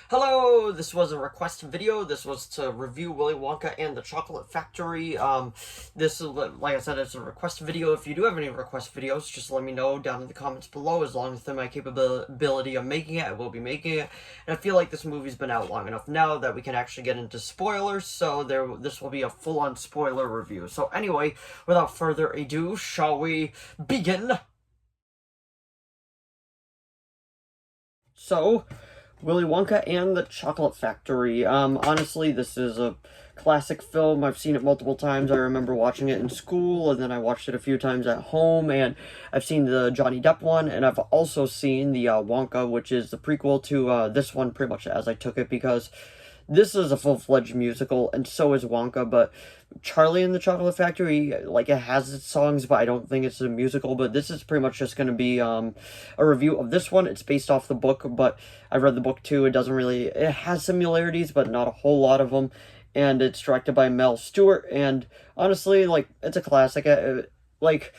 Hello, this was a request video. This was to review Willy Wonka and the Chocolate Factory. This is, like I said, it's a request video. If you do have any request videos, just let me know down in the comments below. As long as they're my capability of making it, I will be making it. And I feel like this movie's been out long enough now that we can actually get into spoilers, so this will be a full-on spoiler review. So anyway, without further ado, shall we begin? So, Willy Wonka and the Chocolate Factory. Honestly, this is a classic film. I've seen it multiple times. I remember watching it in school, and then I watched it a few times at home, and I've seen the Johnny Depp one, and I've also seen the Wonka, which is the prequel to this one, pretty much as I took it, because this is a full-fledged musical, and so is Wonka, but Charlie and the Chocolate Factory, like, it has its songs, but I don't think it's a musical, but this is pretty much just going to be, a review of this one. It's based off the book, but I read the book too. It has similarities, but not a whole lot of them, and it's directed by Mel Stewart, and honestly, like, it's a classic. Like,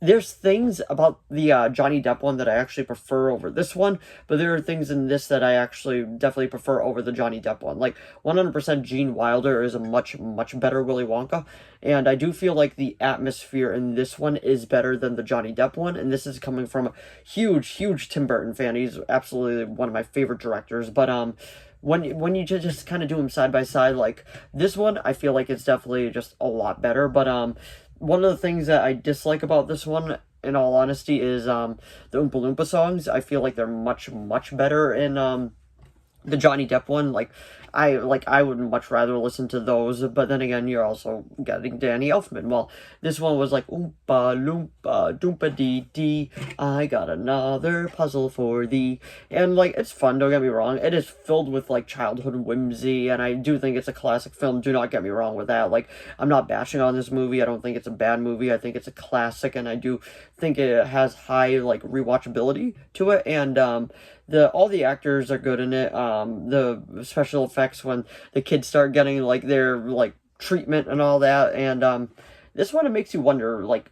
there's things about the Johnny Depp one that I actually prefer over this one, but there are things in this that I actually definitely prefer over the Johnny Depp one. Like, 100% Gene Wilder is a much, much better Willy Wonka, and I do feel like the atmosphere in this one is better than the Johnny Depp one, and this is coming from a huge, huge Tim Burton fan. He's absolutely one of my favorite directors, but, when you just kind of do them side by side, like, this one, I feel like it's definitely just a lot better, but, one of the things that I dislike about this one, in all honesty, is the Oompa Loompa songs. I feel like they're much, much better in the Johnny Depp one. I would much rather listen to those, but then again, you're also getting Danny Elfman. Well, this one was like, Oompa Loompa Doompa Dee Dee, I got another puzzle for thee. And, like, it's fun, don't get me wrong. It is filled with, like, childhood whimsy, and I do think it's a classic film. Do not get me wrong with that. Like, I'm not bashing on this movie. I don't think it's a bad movie. I think it's a classic, and I do think it has high, like, rewatchability to it, and, all the actors are good in it. The special effects when the kids start getting, like, their, like, treatment and all that, and this one, it makes you wonder, like,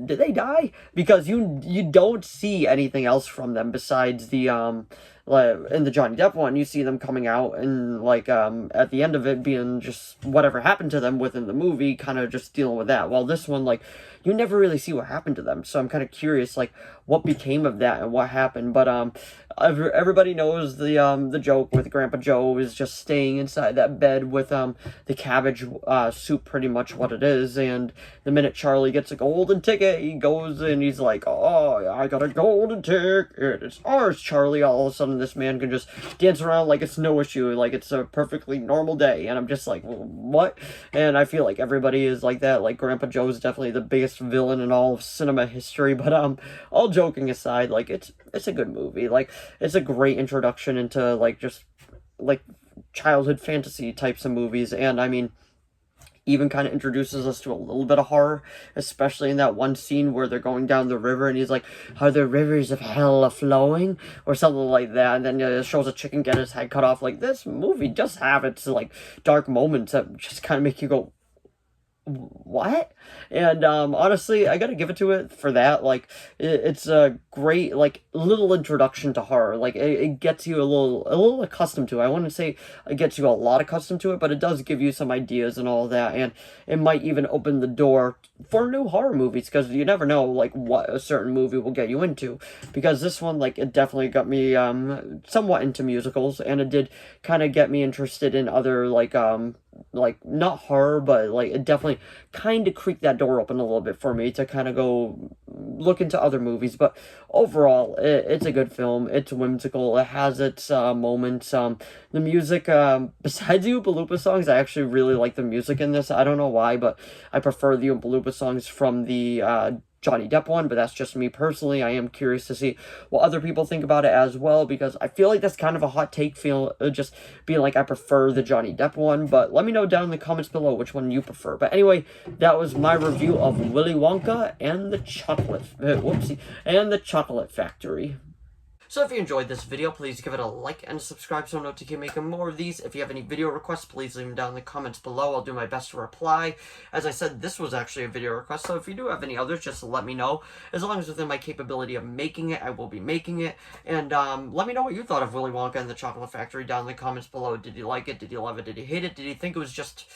did they die? Because you don't see anything else from them besides the like, in the Johnny Depp one, you see them coming out and, like, at the end of it being just whatever happened to them within the movie, kind of just dealing with that. While this one, like, you never really see what happened to them, so I'm kind of curious, like, what became of that and what happened. But everybody knows the joke with Grandpa Joe is just staying inside that bed with the cabbage soup, pretty much what it is. And the minute Charlie gets a golden ticket, he goes and he's like, "Oh, I got a golden ticket, it's ours, Charlie." All of a sudden, this man can just dance around like it's no issue, like it's a perfectly normal day. And I'm just like, what? And I feel like everybody is like that. Like, Grandpa Joe is definitely the biggest villain in all of cinema history. But all joking aside, like, it's a good movie. Like, it's a great introduction into, like, just, like, childhood fantasy types of movies, and I mean, even kind of introduces us to a little bit of horror, especially in that one scene where they're going down the river, and he's like, "Are the rivers of hell a-flowing?" or something like that, and then it shows a chicken get his head cut off. Like, this movie does have its, like, dark moments that just kind of make you go, what? And honestly, I gotta give it to it for that. Like, it's a great, like, little introduction to horror. Like, it gets you a little accustomed to it. I wouldn't say it gets you a lot accustomed to it, but it does give you some ideas and all that, and it might even open the door for new horror movies, because you never know, like, what a certain movie will get you into. Because this one, like, it definitely got me somewhat into musicals, and it did kind of get me interested in other, like, not horror, but, like, it definitely kind of creaked that door open a little bit for me to kind of go look into other movies. But overall, it's a good film. It's whimsical. It has its moments. The music, besides the Oompa Loompa songs, I actually really like the music in this. I don't know why, but I prefer the Oompa Loompa songs from the Johnny Depp one, but that's just me personally. I am curious to see what other people think about it as well, because I feel like that's kind of a hot take, just being like, I prefer the Johnny Depp one. But let me know down in the comments below which one you prefer. But anyway, that was my review of Willy Wonka and the Chocolate Factory. So if you enjoyed this video, please give it a like and subscribe so note to keep making more of these. If you have any video requests, please leave them down in the comments below. I'll do my best to reply. As I said, this was actually a video request, so if you do have any others, just let me know. As long as within my capability of making it, I will be making it. And let me know what you thought of Willy Wonka and the Chocolate Factory down in the comments below. Did you like it? Did you love it? Did you hate it? Did you think it was just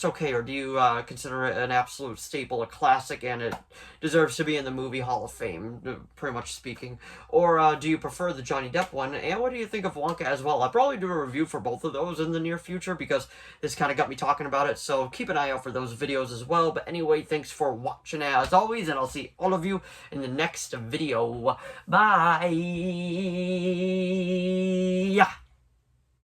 okay, or do you consider it an absolute staple, a classic, and it deserves to be in the movie Hall of Fame, pretty much speaking? Or do you prefer the Johnny Depp one? And what do you think of Wonka as well? I'll probably do a review for both of those in the near future, because this kind of got me talking about it, so keep an eye out for those videos as well. But anyway, thanks for watching as always, and I'll see all of you in the next video. Bye!